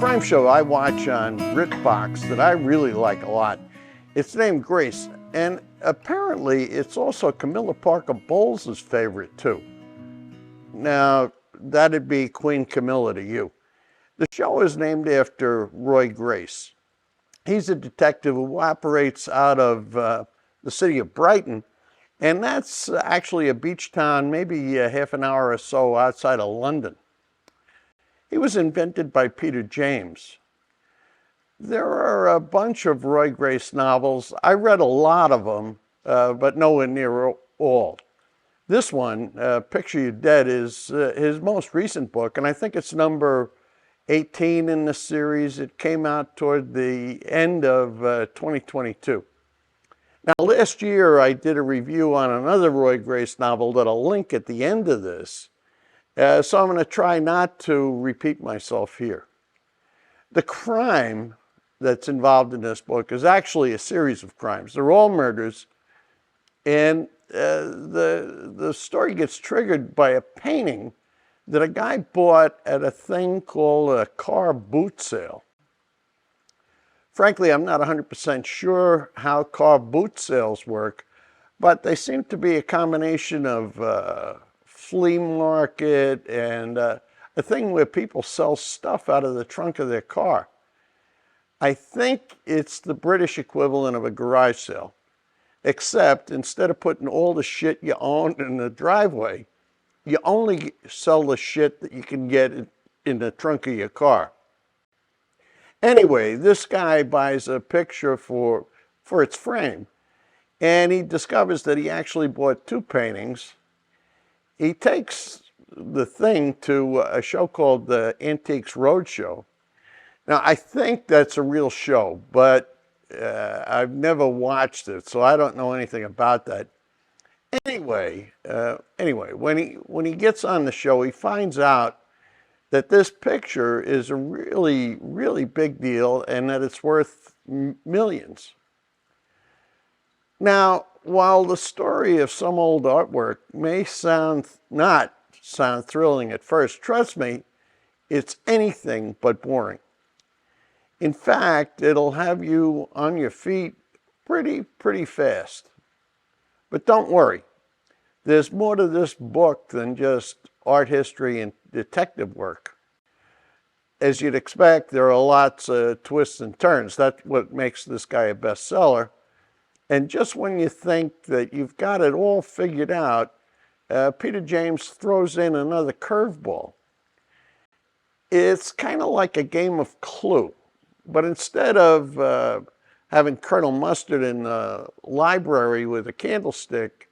crime show I watch on BritBox that I really like a lot. It's named Grace, and apparently it's also Camilla Parker Bowles' favorite too. Now, that'd be Queen Camilla to you. The show is named after Roy Grace. He's a detective who operates out of the city of Brighton, and that's actually a beach town, maybe half an hour or so outside of London. He was invented by Peter James. There are a bunch of Roy Grace novels. I read a lot of them, but nowhere near all. This one, Picture You Dead, is his most recent book, and I think it's number 18 in the series. It came out toward the end of 2022. Now, last year I did a review on another Roy Grace novel that I'll link at the end of this. So I'm going to try not to repeat myself here. The crime that's involved in this book is actually a series of crimes. They're all murders, and the story gets triggered by a painting that a guy bought at a thing called a car boot sale. Frankly, I'm not 100% sure how car boot sales work, but they seem to be a combination of flea market and a thing where people sell stuff out of the trunk of their car. I think it's the British equivalent of a garage sale, except instead of putting all the shit you own in the driveway, you only sell the shit that you can get in the trunk of your car. Anyway, this guy buys a picture for its frame, and he discovers that he actually bought two paintings. He takes the thing to a show called the Antiques Roadshow. Now, I think that's a real show, but I've never watched it, so I don't know anything about that. Anyway, when he gets on the show, he finds out that this picture is a really, really big deal and that it's worth millions. Now, while the story of some old artwork may not sound thrilling at first, trust me, it's anything but boring. In fact, it'll have you on your feet pretty fast. But don't worry, there's more to this book than just art history and detective work. As you'd expect, there are lots of twists and turns. That's what makes this guy a bestseller. And just when you think that you've got it all figured out, Peter James throws in another curveball. It's kind of like a game of Clue, but instead of having Colonel Mustard in the library with a candlestick,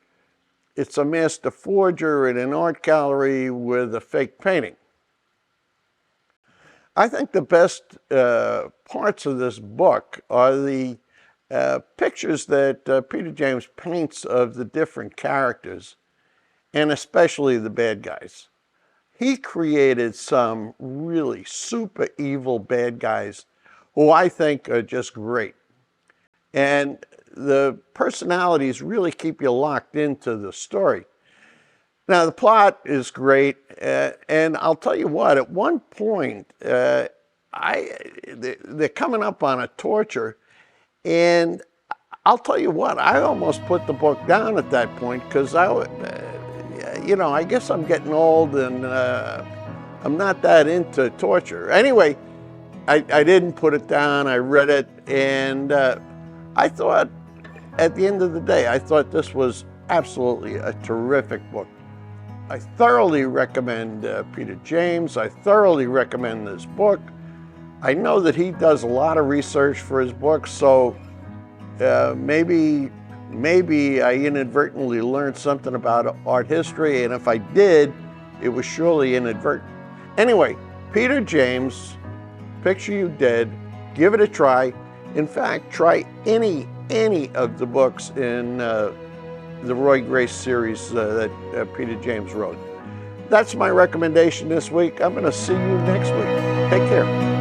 it's a master forger in an art gallery with a fake painting. I think the best parts of this book are the pictures that Peter James paints of the different characters, and especially the bad guys. He created some really super evil bad guys who I think are just great. And the personalities really keep you locked into the story. Now, the plot is great, and I'll tell you what, at one point, they're coming up on a torture, and I'll tell you what, I almost put the book down at that point, because I guess I'm getting old, and I'm not that into torture. Anyway, I didn't put it down, I read it, and I thought, at the end of the day, I thought this was absolutely a terrific book. I thoroughly recommend Peter James. I thoroughly recommend this book. I know that he does a lot of research for his books, so maybe I inadvertently learned something about art history, and if I did, it was surely inadvertent. Anyway, Peter James, Picture You Dead, give it a try. In fact, try any of the books in the Roy Grace series that Peter James wrote. That's my recommendation this week. I'm going to see you next week. Take care.